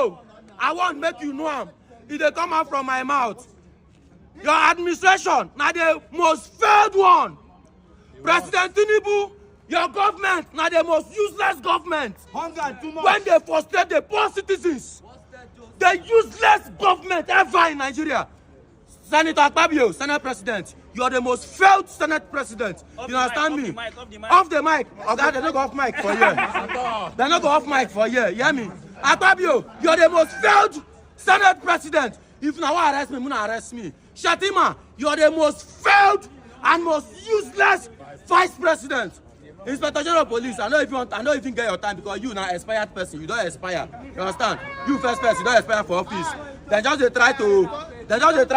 know. I want make you know am. If they come out from my mouth. Your administration now the most failed one. President Tinubu, your government now the most useless government. When they frustrate the poor citizens, the useless government ever in Nigeria. Senator Akpabio, Senate President, you are the most failed Senate President. You understand me? Off the mic. They don't go off mic for you. They don't go off mic for you. You hear me? Akpabio, you are the most failed Senate President. If now arrest me, Muna arrest me. Shatima, you are the most failed and most useless Vice President. Inspector General of Police, I know if you want, I know if you get your time because you now expired person, you don't expire. You understand? You first person, you don't expire for office. They just try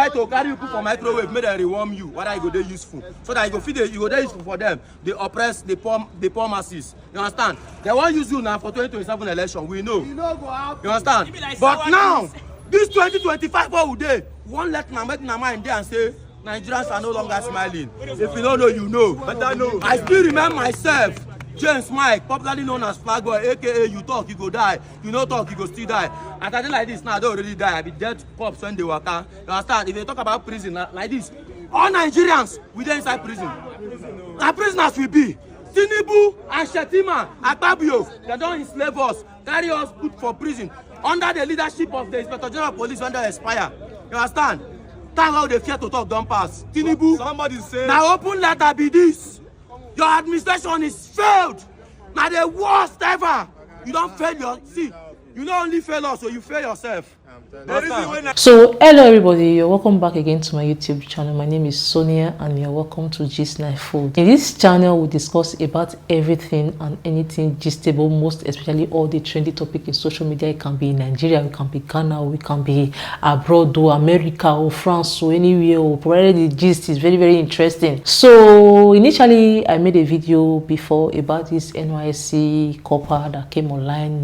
to carry you for microwave, make them rewarm you. Whether you go there useful, so that you go feed you go there useful for them. They oppress the poor masses. You understand? They won't use you now for 2027 election. We know. You understand? But now, this 2025 what day, won't let my mind there and say Nigerians are no longer smiling. If you don't know, you know. But I know. I still remember myself, James Mike, popularly known as Flag Boy, aka you talk, you go die. You no talk, you go still die. At a day like this now, I don't already die. I be dead cops when they work out. You understand? If they talk about prison like this, all Nigerians we dey inside prison. Now prisoners will be. Tinubu and Shetima, Akpabio, they don't enslave us, carry us put for prison under the leadership of the Inspector General of Police when they expire. You understand? Time how they fear to talk don't pass. Tinubu, somebody say now open letter be this. Your administration is failed. Now the worst ever. You don't fail your you not only fail us, so you fail yourself. So hello everybody, you're welcome back again to my YouTube channel. My name is Sonia and you're welcome to Gist9 Food. In this channel we discuss about everything and anything gistable, most especially all the trendy topic in social media. It can be in Nigeria, it can be Ghana, or it can be abroad, or America, or France, or anywhere, or provided the gist is very interesting. So initially I made a video before about this NYSC copper that came online,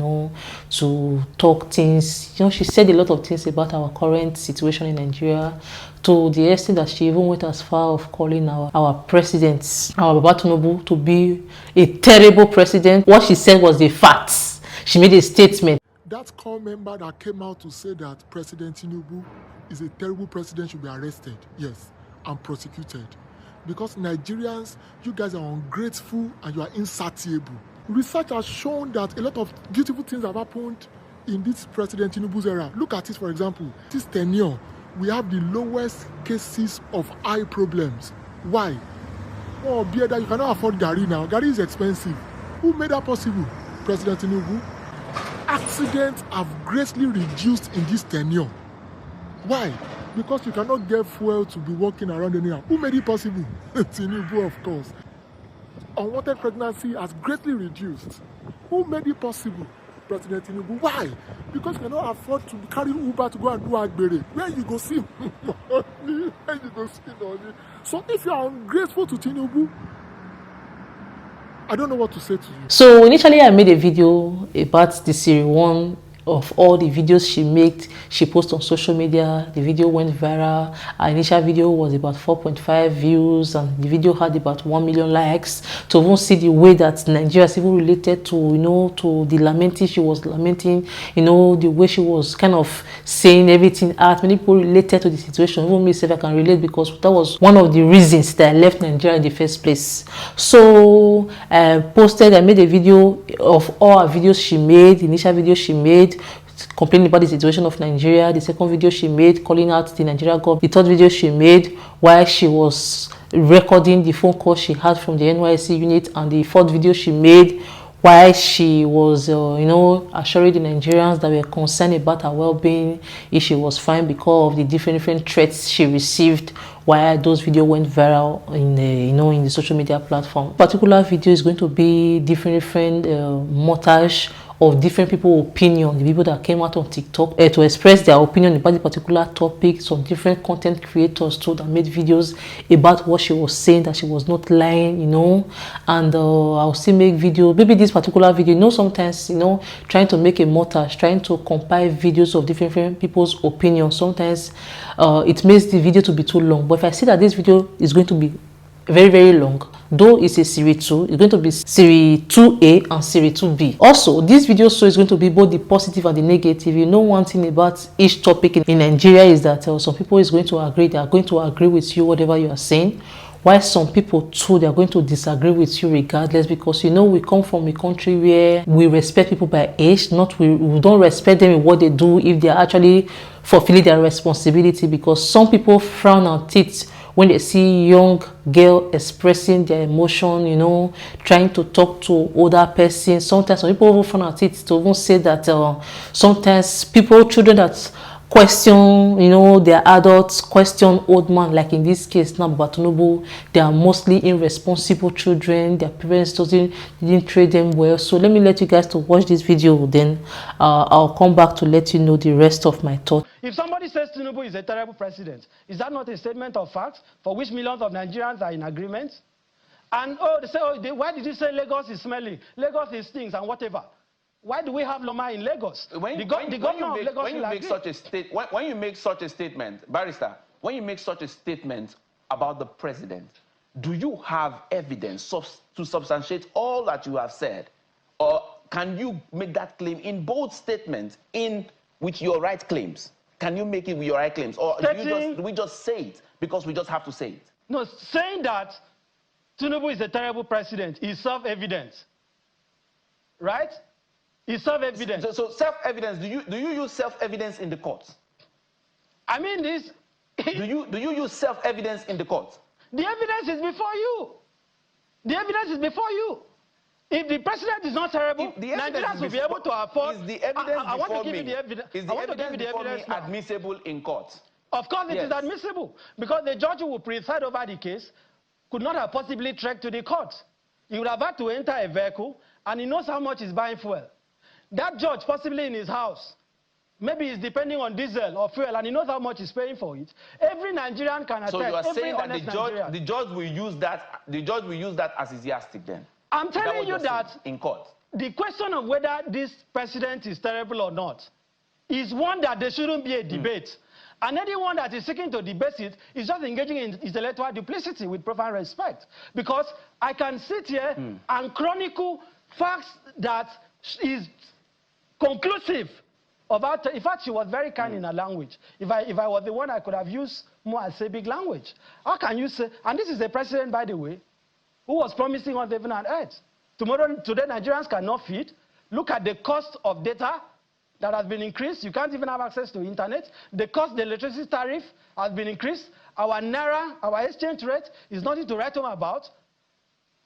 to talk things. She said a lot of things about our current situation in Nigeria, to the extent that she even went as far of calling our president, our Baba Tinubu, to be a terrible president. What she said was the facts. She made a statement. That core member that came out to say that President Tinubu is a terrible president should be arrested, yes, and prosecuted. Because Nigerians, you guys are ungrateful and you are insatiable. Research has shown that a lot of beautiful things have happened in this President Tinubu's era. Look at it, for example. This tenure, we have the lowest cases of eye problems. Why? Oh, Bieda, you cannot afford Gari now. Gari is expensive. Who made that possible? President Tinubu. Accidents have greatly reduced in this tenure. Why? Because you cannot get fuel to be walking around anyhow. Who made it possible? Tinubu, of course. Unwanted pregnancy has greatly reduced. Who made it possible? President Tinubu. Why? Because you cannot afford to carry Uber to go and do Agbere. Where you go see money? Where you go see money? So if you are ungrateful to Tinubu, I don't know what to say to you. So initially I made a video about the Series 1 of all the videos she posted on social media. The video went viral. Our initial video was about 4.5 views and the video had about 1 million likes. To even see the way that Nigeria is even related to, to the lamenting she was lamenting, the way she was kind of saying everything out. Many people related to the situation. Even myself, I can relate because that was one of the reasons that I left Nigeria in the first place. So I made a video of all her videos she made, the initial video she made, complaining about the situation of Nigeria. The second video she made, calling out the Nigeria government. The third video she made while she was recording the phone call she had from the NYSC unit. And the fourth video she made while she was, assuring the Nigerians that were concerned about her well-being, if she was fine, because of the different threats she received while those videos went viral in the, in the social media platform. Particular video is going to be different montage of different people's opinion, the people that came out on TikTok to express their opinion about the particular topic. Some different content creators too that made videos about what she was saying, that she was not lying, and I'll still make videos. Maybe this particular video, sometimes, trying to make a montage, trying to compile videos of different people's opinions. Sometimes it makes the video to be too long. But if I see that this video is going to be very, very long. Though it's a series 2, it's going to be series 2A and series 2B. Also, this video show is going to be both the positive and the negative. You know, one thing about each topic in Nigeria is that some people is going to agree, they are going to agree with you whatever you are saying, while some people too, they are going to disagree with you regardless, because you know we come from a country where we respect people by age, not we don't respect them in what they do if they are actually fulfilling their responsibility, because some people frown at it when they see young girl expressing their emotion, you know, trying to talk to older person. Sometimes some people even frown at it to even say that sometimes children that question, you know, their adults, question old man, like in this case now, Tinubu, they are mostly irresponsible children. Their parents didn't treat them well. So let me let you guys to watch this video, then I'll come back to let you know the rest of my thoughts. If somebody says Tinubu is a terrible president, is that not a statement of facts for which millions of Nigerians are in agreement? And they say, why did you say Lagos is smelly? Lagos is stinks and whatever. Why do we have Loma in Lagos? When you make such a statement, Barrister, when you make such a statement about the president, do you have evidence to substantiate all that you have said? Or can you make that claim in both statements with your right claims? Can you make it with your right claims? Or do we just say it because we just have to say it? No, saying that Tinubu is a terrible president is self-evident. Right? It's self-evident. So self-evidence, do you use self-evidence in the court? I mean this. do you use self-evidence in the court? The evidence is before you. The evidence is before you. If the president is not terrible, Nigerians will be able to afford. Is the evidence I want to give you the evidence. Is the evidence before me admissible in court? Of course it is admissible, because the judge who will preside over the case could not have possibly trekked to the court. He would have had to enter a vehicle, and he knows how much he's buying fuel. That judge, possibly in his house, maybe he's depending on diesel or fuel, and he knows how much he's paying for it. Every Nigerian can attest. So you are saying that the judge will use that as his yardstick then? I'm telling you that in court. The question of whether this president is terrible or not is one that there shouldn't be a debate. And anyone that is seeking to debate it is just engaging in intellectual duplicity with profound respect. Because I can sit here and chronicle facts that is conclusive about. In fact, she was very kind in her language. If I was the one, I could have used more Arabic language. How can you say? And this is the president, by the way, who was promising us heaven and earth. Today, Nigerians cannot feed. Look at the cost of data that has been increased. You can't even have access to internet. The electricity tariff has been increased. Our naira, our exchange rate is nothing to write home about.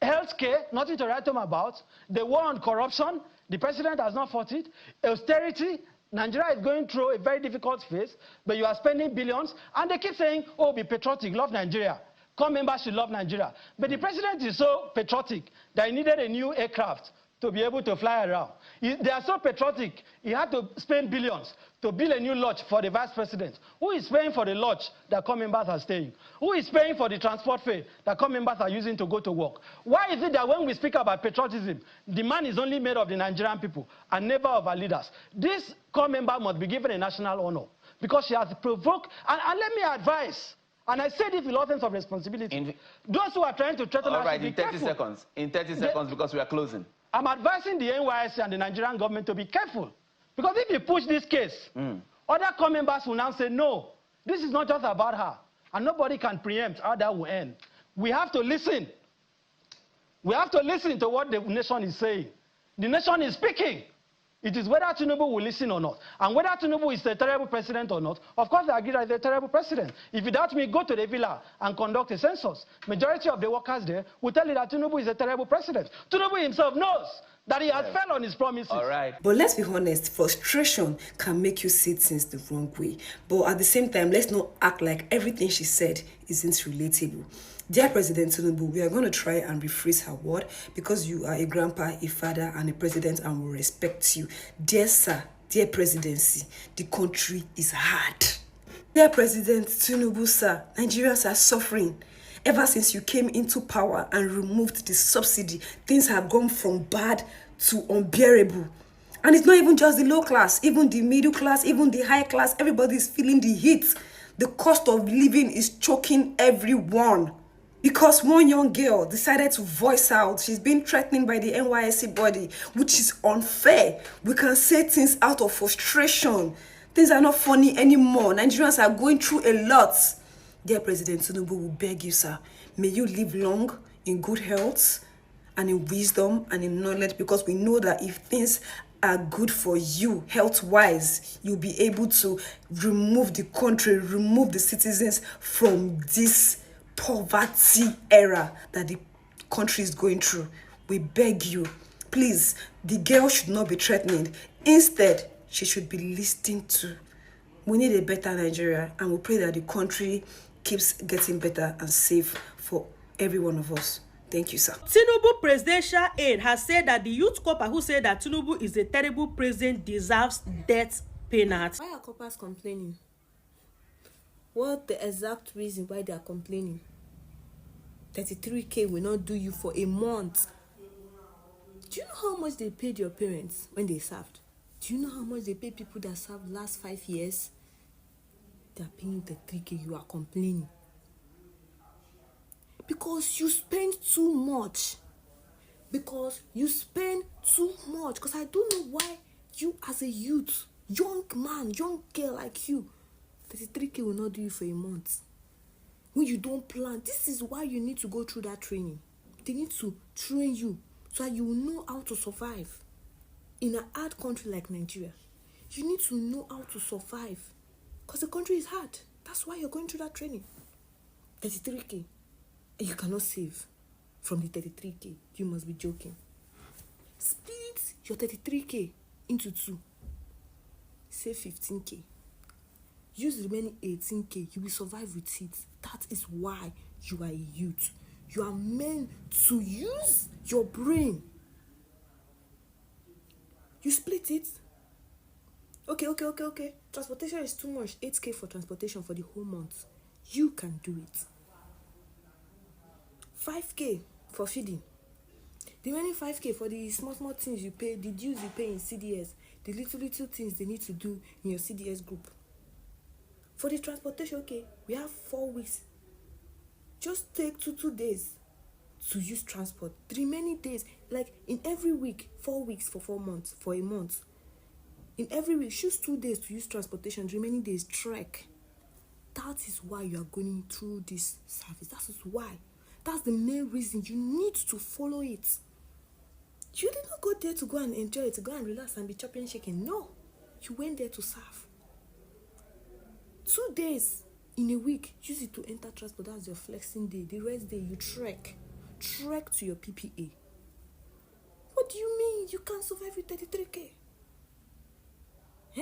Healthcare, nothing to write home about. The war on corruption, the president has not fought it. Austerity, Nigeria is going through a very difficult phase, but you are spending billions, and they keep saying, oh, be patriotic, love Nigeria. Core members should love Nigeria. But the president is so patriotic that he needed a new aircraft to be able to fly around. They are so patriotic, he had to spend billions to build a new lodge for the vice president. Who is paying for the lodge that core members are staying? Who is paying for the transport fare that core members are using to go to work? Why is it that when we speak about patriotism, the man is only made of the Nigerian people and never of our leaders? This core member must be given a national honor because she has provoked, and let me advise, and I say this with all sense of responsibility. Those who are trying to threaten us, be careful. In 30 seconds, because we are closing. I'm advising the NYSC and the Nigerian government to be careful. Because if you push this case, other core members will now say, no, this is not just about her. And nobody can preempt how that will end. We have to listen. We have to listen to what the nation is saying. The nation is speaking. It is whether Tinubu will listen or not. And whether Tinubu is a terrible president or not, of course they agree that he's a terrible president. If you doubt me, go to the villa and conduct a census. Majority of the workers there will tell you that Tinubu is a terrible president. Tinubu himself knows that he has fell on his promises. All right. But let's be honest, frustration can make you see things the wrong way. But at the same time, let's not act like everything she said isn't relatable. Dear President Tinubu, we are going to try and rephrase her word because you are a grandpa, a father, and a president, and we respect you. Dear sir, dear presidency, the country is hard. Dear President Tinubu, sir, Nigerians are suffering. Ever since you came into power and removed the subsidy, things have gone from bad to unbearable. And it's not even just the low class, even the middle class, even the high class, everybody is feeling the heat. The cost of living is choking everyone. because one young girl decided to voice out. She's been threatened by the NYSC body, which is unfair. We can say things out of frustration. Things are not funny anymore. Nigerians are going through a lot. Dear President Tinubu, we beg you, sir, may you live long in good health and in wisdom and in knowledge, because we know that if things are good for you health-wise, you'll be able to remove the country, remove the citizens from this poverty era that the country is going through. We beg you, please, the girl should not be threatened. Instead, she should be listened to. We need a better Nigeria, and we pray that the country keeps getting better and safe for every one of us. Thank you, sir. Tinubu presidential aide has said that the youth corper who said that Tinubu is a terrible president deserves death penalty. Why are coppers complaining? What the exact reason why they are complaining? 33K will not do you for a month. Do you know how much they paid your parents when they served? Do you know how much they paid people that served last 5 years? They are paying you 33K, you are complaining. Because you spend too much. Because you spend too much. Because I don't know why you as a youth, young man, young girl like you, 33K will not do you for a month. When you don't plan, this is why you need to go through that training. They need to train you so that you will know how to survive. In a hard country like Nigeria, you need to know how to survive. Because the country is hard. That's why you're going through that training. 33K. And you cannot save from the 33K. You must be joking. Split your 33K into 2. Save 15K. Use the remaining 18K. You will survive with it. That is why you are a youth. You are meant to use your brain. You split it. Okay. Transportation is too much. 8K for transportation for the whole month. You can do it. 5K for feeding. The remaining 5K for the small things you pay, the dues you pay in CDS, the little things they need to do in your CDS group. For the transportation, okay, we have 4 weeks. Just take 2 days to use transport. The remaining days, like in every week, 4 weeks for 4 months, for a month. In every week, choose 2 days to use transportation. The remaining days, trek. That is why you are going through this service. That is why. That's the main reason you need to follow it. You did not go there to go and enjoy it, to go and relax and be chopping chicken. No. You went there to serve. 2 days in a week, use it to enter transport. That's your flexing day. The rest day, you trek. Trek to your PPA. What do you mean you can't survive with 33K? Eh?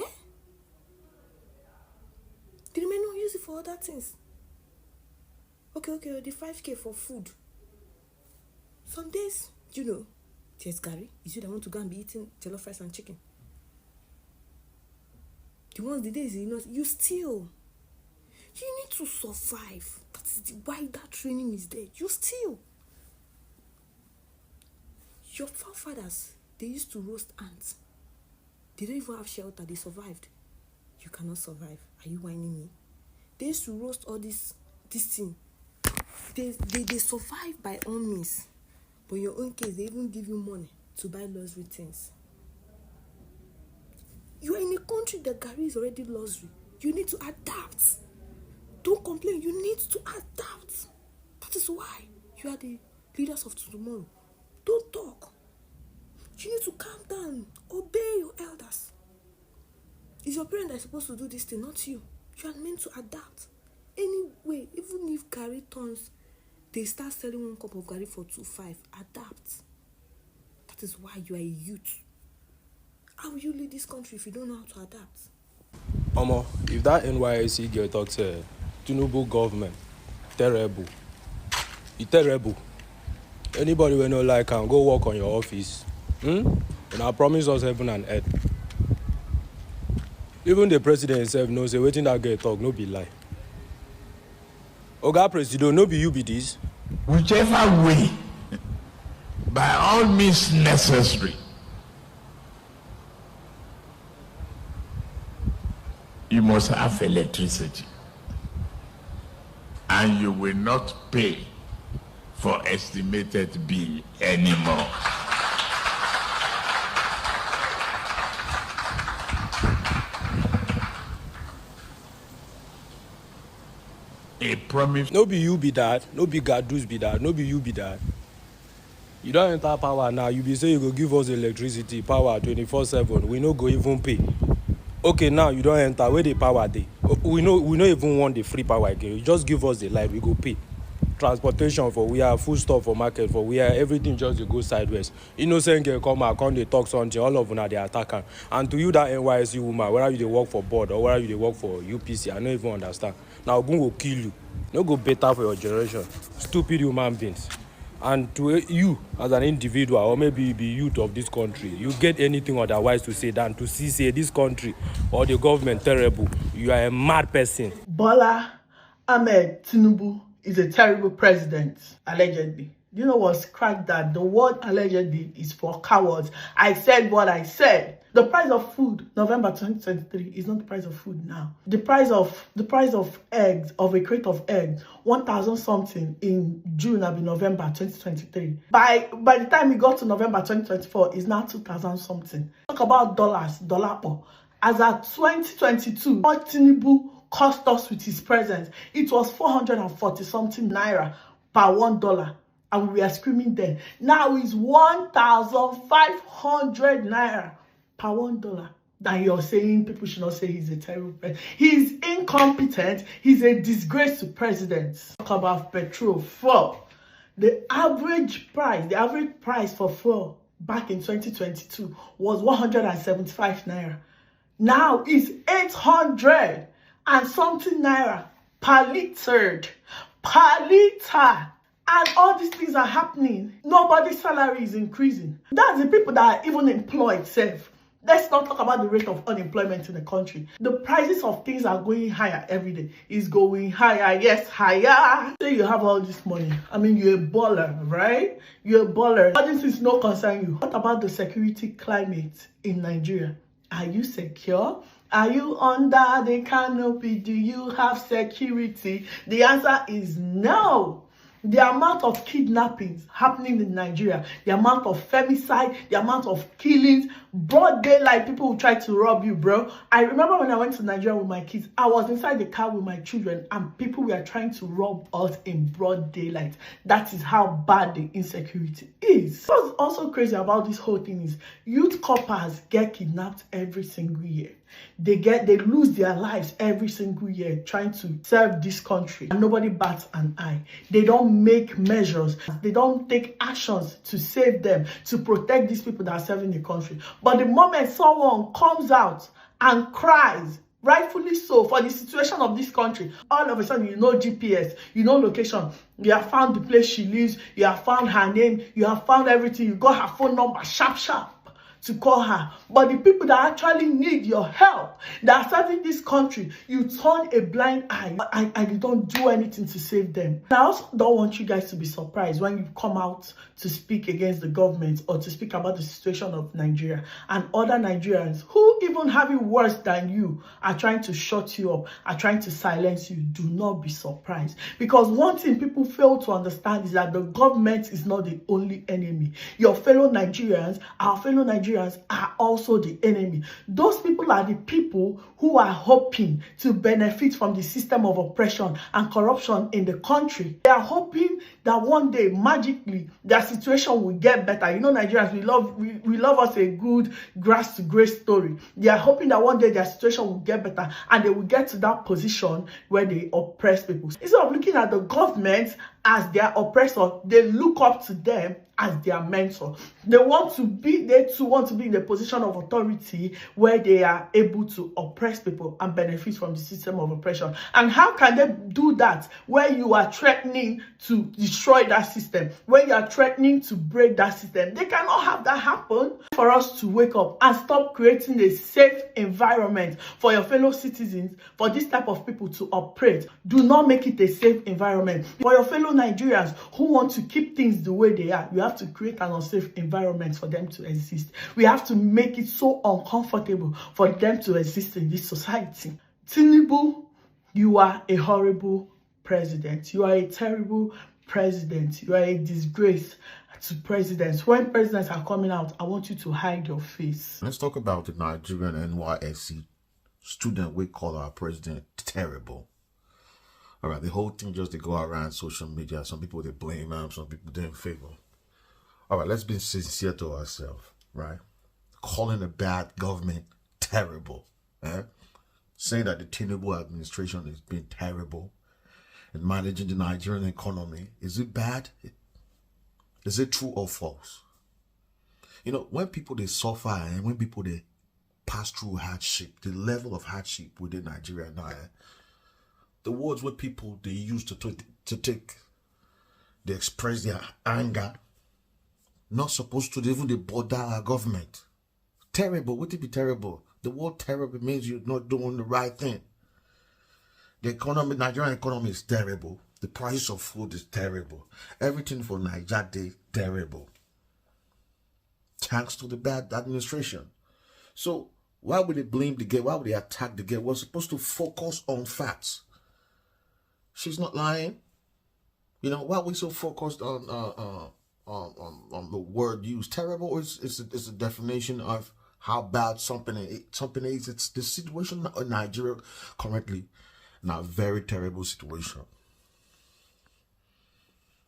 The remaining, use it for other things. Okay, the 5K for food. Some days, there's Gary. Is you that want to go and be eating jollof rice and chicken? The days, you steal. You need to survive. That is why that training is there. You steal. Your forefathers, they used to roast ants. They don't even have shelter. They survived. You cannot survive. Are you whining me? They used to roast all this thing. They survive by all means. But in your own case, they even give you money to buy luxury things. You are in a country that Gary is already luxury. You need to adapt. Don't complain. You need to adapt. That is why you are the leaders of tomorrow. Don't talk. You need to calm down. Obey your elders. It's your parents that are supposed to do this thing, not you. You are meant to adapt. Anyway, even if Gary turns, they start selling 1 cup of Gary for 2.5. Adapt. That is why you are a youth. How will you lead this country if you don't know how to adapt? Omo, if that NYSC girl talks Tinubu government, terrible. It's terrible. Anybody will not like can go work on your office. And I promise us heaven and earth. Even the president himself knows waiting that girl talk, no be lie. Oga President, no be you be this. Whichever way, by all means necessary, you must have electricity. And you will not pay for estimated bill anymore. A promise. No be you be that, no be Gadus be that, no be you be that. You don't enter power now, you be say you go give us electricity, power 24/7, we no go even pay. Okay, now you don't enter, where the power dey? We no even want the free power again, you just give us the light, we go pay. Transportation for we are food stuff for market for we are everything just dey go sideways. Innocent girl come out, come dey talk something, all of una dey attack am. And to you that NYSC woman, whether you dey work for board or whether you dey work for UPC, I no even understand. Now Ogun go kill you, no go better for your generation. Stupid human beings. And to you as an individual, or maybe you be youth of this country, you get anything otherwise to say than to see say this country or the government terrible. You are a mad person. Bola Ahmed Tinubu is a terrible president, allegedly. You know what's cracked that? The word allegedly is for cowards. I said what I said. The price of food, November 2023, is not the price of food now. The price of eggs, of a crate of eggs, 1,000 something in June and November 2023. By the time we got to November 2024, it's now 2,000 something. Talk about dollars, dollar. As at 2022, what Tinubu cost us with his presence, it was 440 something naira per $1. And we were screaming then. Now it's 1,500 naira per $1. That you're saying people should not say he's a terrible president. He's incompetent. He's a disgrace to presidents. Talk about petrol. Fuel. The average price for fuel back in 2022 was 175 naira. Now it's 800 and something naira per liter. And all these things are happening. Nobody's salary is increasing. That's the people that are even employed, safe. Let's not talk about the rate of unemployment in the country. The prices of things are going higher every day. It's going higher, yes, higher. Say you have all this money. I mean, you're a baller, right? You're a baller. All this is no concern you. What about the security climate in Nigeria? Are you secure? Are you under the canopy? Do you have security? The answer is no. The amount of kidnappings happening in Nigeria, the amount of femicide, the amount of killings, broad daylight, people will try to rob you, bro. I remember when I went to Nigeria with my kids, I was inside the car with my children and people were trying to rob us in broad daylight. That is how bad the insecurity is. What's also crazy about this whole thing is youth coppers get kidnapped every single year. They lose their lives every single year trying to serve this country and nobody bats an eye. They don't make measures. They don't take actions to save them, to protect these people that are serving the country. But the moment someone comes out and cries, rightfully so, for the situation of this country, all of a sudden you know GPS, you know location, you have found the place she lives, you have found her name, you have found everything, you got her phone number, sharp to call her. But the people that actually need your help, that are serving this country, you turn a blind eye and you don't do anything to save them. And I also don't want you guys to be surprised when you come out to speak against the government or to speak about the situation of Nigeria, and other Nigerians who even have it worse than you are trying to shut you up, are trying to silence you. Do not be surprised, because one thing people fail to understand is that the government is not the only enemy. Your fellow Nigerians, our fellow Nigerians, are also the enemy. Those people are the people who are hoping to benefit from the system of oppression and corruption in the country. They are hoping that one day, magically, their situation will get better. You know, Nigerians, we love us a good grass to grace story. They are hoping that one day their situation will get better and they will get to that position where they oppress people. Instead of looking at the government as their oppressor, they look up to them as their mentor. They too want to be in the position of authority where they are able to oppress people and benefit from the system of oppression. And how can they do that where you are threatening to destroy that system, where you are threatening to break that system? They cannot have that happen. For us to wake up and stop creating a safe environment for your fellow citizens, for this type of people to operate. Do not make it a safe environment. For your fellow Nigerians who want to keep things the way they are, you have to create an unsafe environment for them to exist. We have to make it so uncomfortable for them to exist in this society. Tinubu, you are a horrible president. You are a terrible president. You are a disgrace to presidents. When presidents are coming out, I want you to hide your face. Let's talk about the Nigerian NYSC student we call our president terrible. All right, the whole thing just they go around social media. Some people they blame him, some people they in favor. All right, let's be sincere to ourselves, right? Calling a bad government terrible, saying that the Tinubu administration has been terrible in managing the Nigerian economy. Is it bad? Is it true or false? You know, when people they suffer and when people they pass through hardship, the level of hardship within Nigeria now, the words where people they use to take, they express their anger, not supposed to even they bother our government. Terrible, would it be terrible? The word terrible means you're not doing the right thing. The economy, Nigerian economy is terrible. The price of food is terrible. Everything for Nigeria is terrible. Thanks to the bad administration. So why would they blame the girl? Why would they attack the girl? We're supposed to focus on facts. She's not lying. You know, why are we so focused on the word used? Terrible is a definition of how bad something is. It's the situation in Nigeria currently, in a very terrible situation.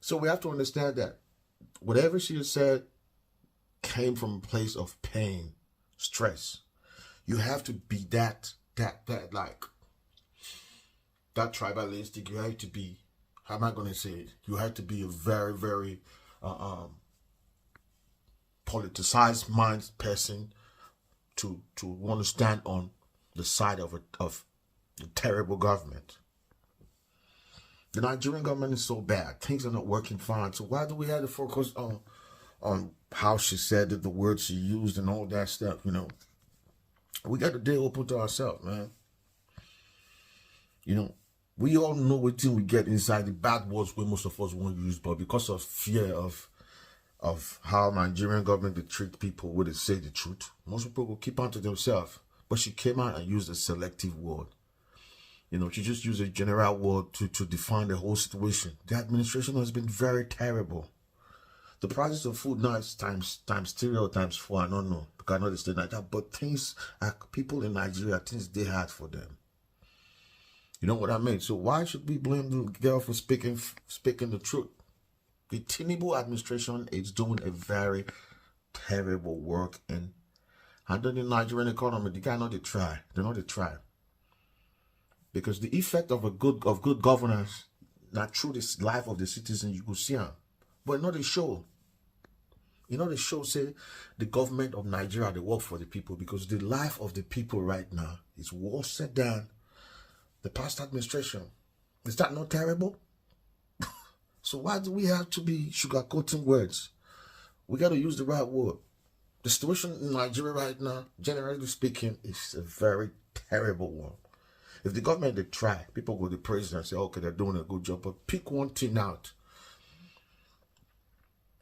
So we have to understand that whatever she has said came from a place of pain, stress. You have to be that tribalistic. You have to be, how am I going to say it? You have to be a very, very politicized mind person to want to stand on the side of a terrible government. The Nigerian government is so bad. Things are not working fine. So why do we have to focus on how she said it, the words she used and all that stuff, you know? We got to stay open to ourselves, man. You know, we all know what thing we get inside the bad words where most of us won't use, but because of fear of how Nigerian government they treat people when they say the truth, most people will keep on to themselves. But she came out and used a selective word. You know, she just used a general word to define the whole situation. The administration has been very terrible. The prices of food now is times 3 or times 4. I don't know, because I know they stay like that. But things, people in Nigeria, things they had for them. You know what I mean? So why should we blame the girl for speaking the truth? The Tinubu administration is doing a very terrible work in handling the Nigerian economy. The guy know they try. They know they try. Because the effect of good governance, not through this life of the citizen, you could see them. But not the show. You know, the show say the government of Nigeria, they work for the people, because the life of the people right now is worse than the past administration. Is that not terrible? So why do we have to be sugarcoating words? We got to use the right word. The situation in Nigeria right now, generally speaking, is a very terrible one. If the government, they try, people go to praise and say, okay, they're doing a good job. But pick one thing out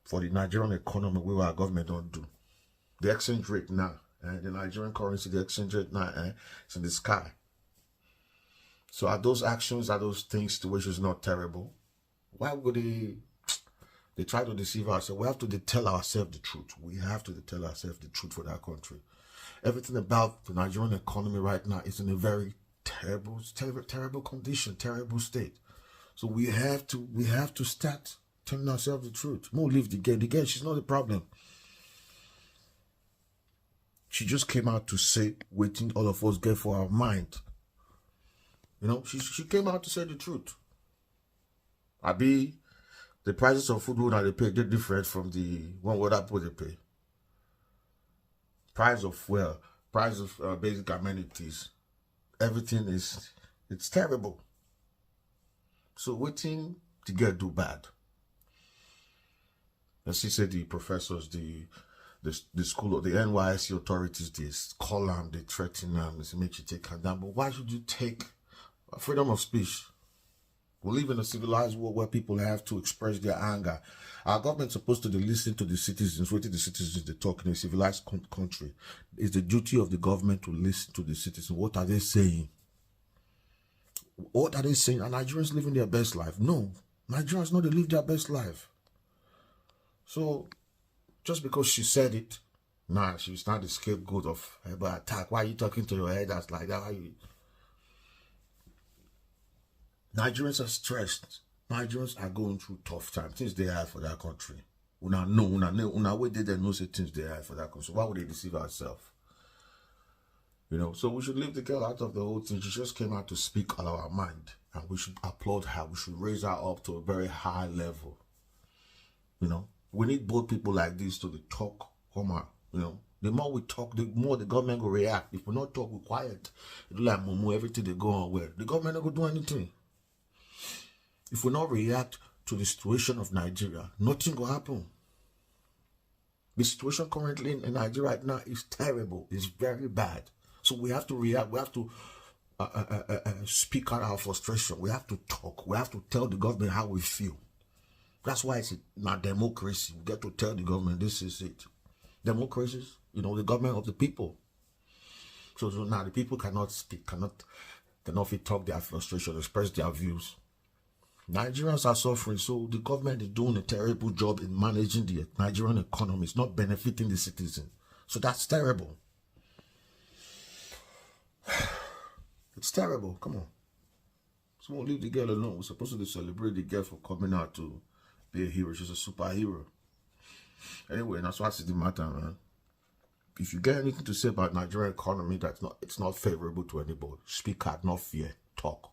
for the Nigerian economy where our government don't do. The exchange rate now, the Nigerian currency, the exchange rate now, it's in the sky. So are those actions, are those things, situations not terrible? Why would they try to deceive ourselves? We have to tell ourselves the truth. We have to tell ourselves the truth for that country. Everything about the Nigerian economy right now is in a very terrible condition, terrible state. So we have to start telling ourselves the truth. More leave the girl. The girl, she's not the problem. She just came out to say waiting all of us get for our mind. You know, she came out to say the truth. The prices of food that they pay, they're different from the one what I put they pay. Price of fuel, price of basic amenities, everything it's terrible. So waiting to get do bad. As she said, the professors, the school or the NYSC authorities, they call them, they threaten them, they make you take her down. But why should you take freedom of speech? We live in a civilized world where people have to express their anger. Our government's supposed to listen to the citizens, what the citizens they talk in a civilized country. It's the duty of the government to listen to the citizens. What are they saying? What are they saying? Are Nigerians living their best life? No, Nigerians know they live their best life. So, just because she said it, nah, she's not the scapegoat of her attack. Why are you talking to your head that's like that? Why you... Nigerians are stressed. Nigerians are going through tough times. Things they have for that country. Una way they know say things they have for that country. So why would they deceive ourselves? You know, so we should leave the girl out of the whole thing. She just came out to speak out of our mind. And we should applaud her. We should raise her up to a very high level. You know, we need both people like this to talk. Come on, you know, the more we talk, the more the government will react. If we not talk, we're quiet. It's like Mumu, everything they go on where the government not going to do anything. If we not react to the situation of Nigeria, nothing will happen. The situation currently in Nigeria right now is terrible. It's very bad. So we have to react. We have to speak out our frustration. We have to talk. We have to tell the government how we feel. That's why it's not democracy. We get to tell the government this is it. Democracy, you know, the government of the people. So now the people cannot speak, cannot talk their frustration, express their views. Nigerians are suffering, so the government is doing a terrible job in managing the Nigerian economy. It's not benefiting the citizen. So that's terrible. It's terrible. Come on. Someone leave the girl alone. We're supposed to celebrate the girl for coming out to be a hero. She's a superhero. Anyway, that's what's the matter, man. If you get anything to say about Nigerian economy it's not favorable to anybody, speak out, not fear. Talk.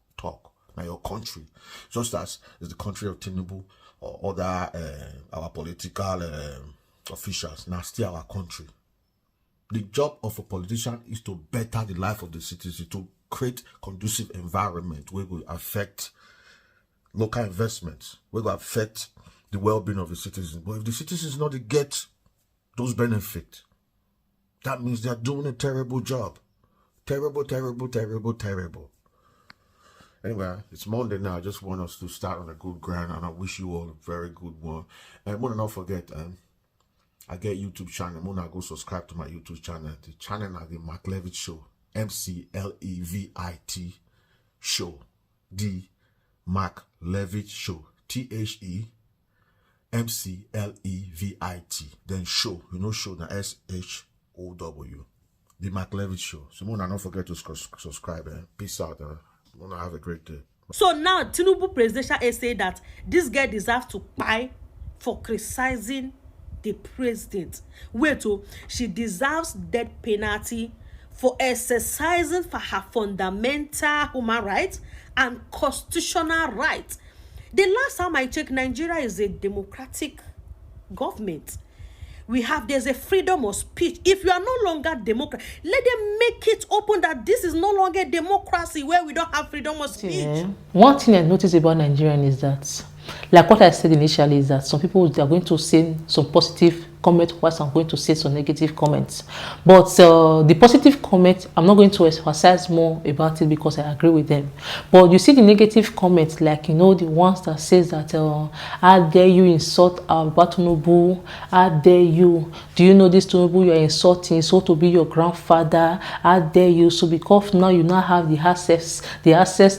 Now your country, just as is the country of Tinubu or other our political officials, now still our country. The job of a politician is to better the life of the citizens, to create conducive environment where will affect local investments, where will affect the well-being of the citizens. But if the citizens not to get those benefits, that means they're doing a terrible job. Terrible. Anyway, it's Monday now. I just want us to start on a good ground, and I wish you all a very good one. And I want to not forget, I get YouTube channel. I want to go subscribe to my YouTube channel. The channel is the Mark Levitt Show. McLevit Show. The Mark Levitt Show. THEMCLEVIT. Then show. You know show, the SHOW. The Mark Levitt Show. So don't forget to subscribe. Peace out. I want to have a great day. So now Tinubu presidential aide say that this girl deserves to pay for criticizing the president. Wait, she deserves death penalty for exercising for her fundamental human rights and constitutional rights. The last time I checked, Nigeria is a democratic government. There's a freedom of speech. If you are no longer democrat, let them make it open that this is no longer democracy where we don't have freedom of speech. Yeah. One thing I noticed about Nigerian is that, like what I said initially, is that some people are going to say some positive comment whilst I'm going to say some negative comments. But the positive comment, I'm not going to emphasize more about it because I agree with them. But you see the negative comments, like, you know, the ones that says that, how dare you insult about Tinubu? How dare you? Do you know this Tinubu you are insulting? So to be your grandfather, how dare you? So because now you now have the access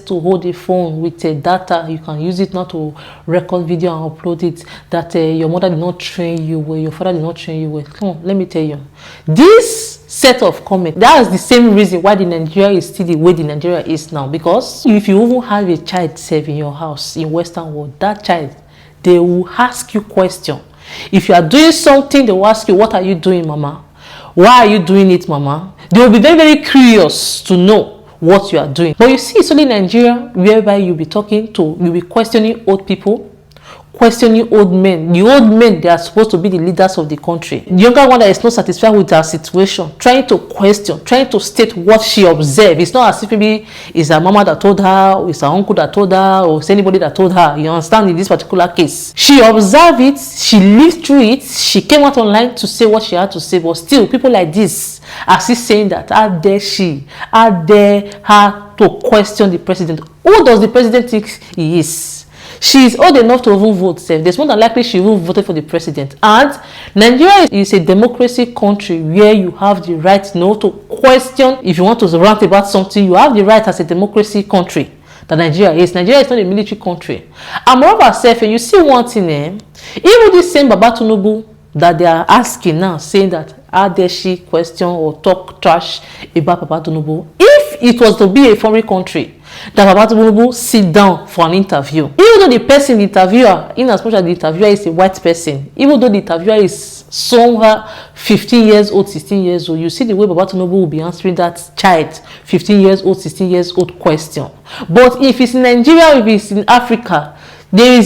to hold the phone with data, you can use it not to record video and upload it, that your mother did not train you well, your father did not train you well. Come on, let me tell you, this set of comments, that is the same reason why the Nigeria is still the way the Nigeria is now. Because if you even have a child safe in your house in Western world, that child, they will ask you question. If you are doing something, they will ask you, what are you doing, mama? Why are you doing it, mama? They will be very, very curious to know what you are doing. But you see, it's only Nigeria whereby you'll be questioning old people, questioning old men. The old men, they are supposed to be the leaders of the country. The younger one that is not satisfied with her situation, trying to question, trying to state what she observed. It's not as if maybe it's her mama that told her, or it's her uncle that told her, or it's anybody that told her. You understand, in this particular case, she observed it, she lived through it, she came out online to say what she had to say. But still, people like this are still saying that, how dare her to question the president? Who does the president think he is? She is old enough to even vote. There's more than likely she will vote for the president. And Nigeria is a democracy country where you have the right, to question. If you want to rant about something, you have the right as a democracy country that Nigeria is. Nigeria is not a military country. And moreover, self, you see one thing, even this same Baba Tinubu that they are asking now, saying that how dare she question or talk trash about Baba Tinubu, if it was to be a foreign country, that Baba Tinubu sit down for an interview, even though the person, the interviewer, in as much as the interviewer is a white person, even though the interviewer is somewhere 15 years old, 16 years old, you see the way Baba Tinubu will be answering that child 15 years old, 16 years old question. But if it's in Nigeria, if it's in Africa, there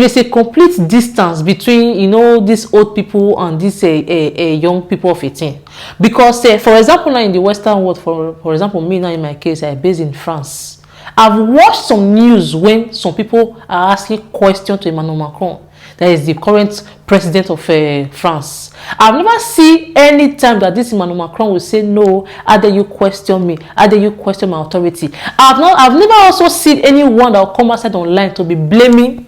is a complete distance between, you know, these old people and these young people of 18. Because for example, now in the Western world, for example, me now in my case, I'm based in France. I've watched some news when some people are asking questions to Emmanuel Macron, that is the current president of France. I've never seen any time that this Emmanuel Macron will say, no, how dare you question me, how dare you question my authority. I've never also seen anyone that will come outside online to be blaming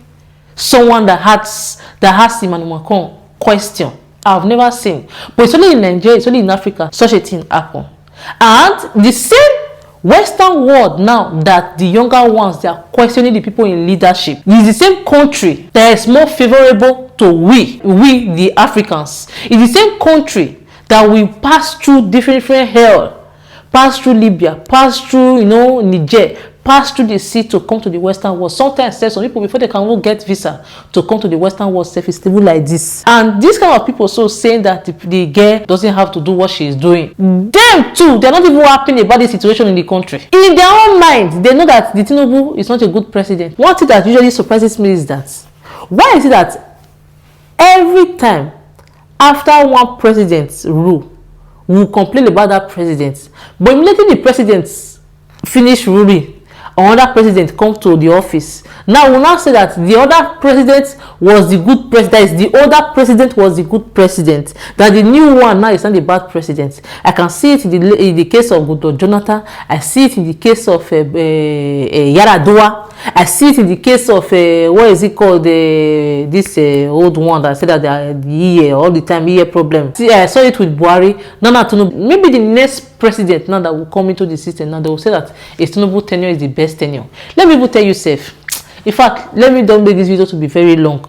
someone that has Emmanuel Macron question. I've never seen. But it's only in Nigeria, it's only in Africa such a thing happen. And the same Western world now that the younger ones, they are questioning the people in leadership. It's the same country that is more favorable to we the Africans. It's the same country that we pass through different hell, pass through Libya, pass through, you know, Niger, pass through the sea to come to the Western world. Sometimes some people, before they can even get visa to come to the Western world, it's still like this. And this kind of people so saying that the girl doesn't have to do what she is doing. Them too, they're not even happy about the situation in the country. In their own mind, they know that the Tinubu is not a good president. One thing that usually surprises me is that, why is it that every time after one president's rule, we will complain about that president, but immediately the president finish ruling, another president come to the office. Now we will now say that the other president was the good president, the older president was the good president, that the new one now is not the bad president. I can see it in the case of Goodluck Jonathan. I see it in the case of Yaradua. I see it in the case of what is it called, this old one that said that the all the time ear problem. See, I saw it with Buhari. Nana Tinubu, maybe the next president now that will come into the system, now they will say that Tinubu tenure is the best tenure. Let me even tell you, safe. In fact, let me don't make this video to be very long.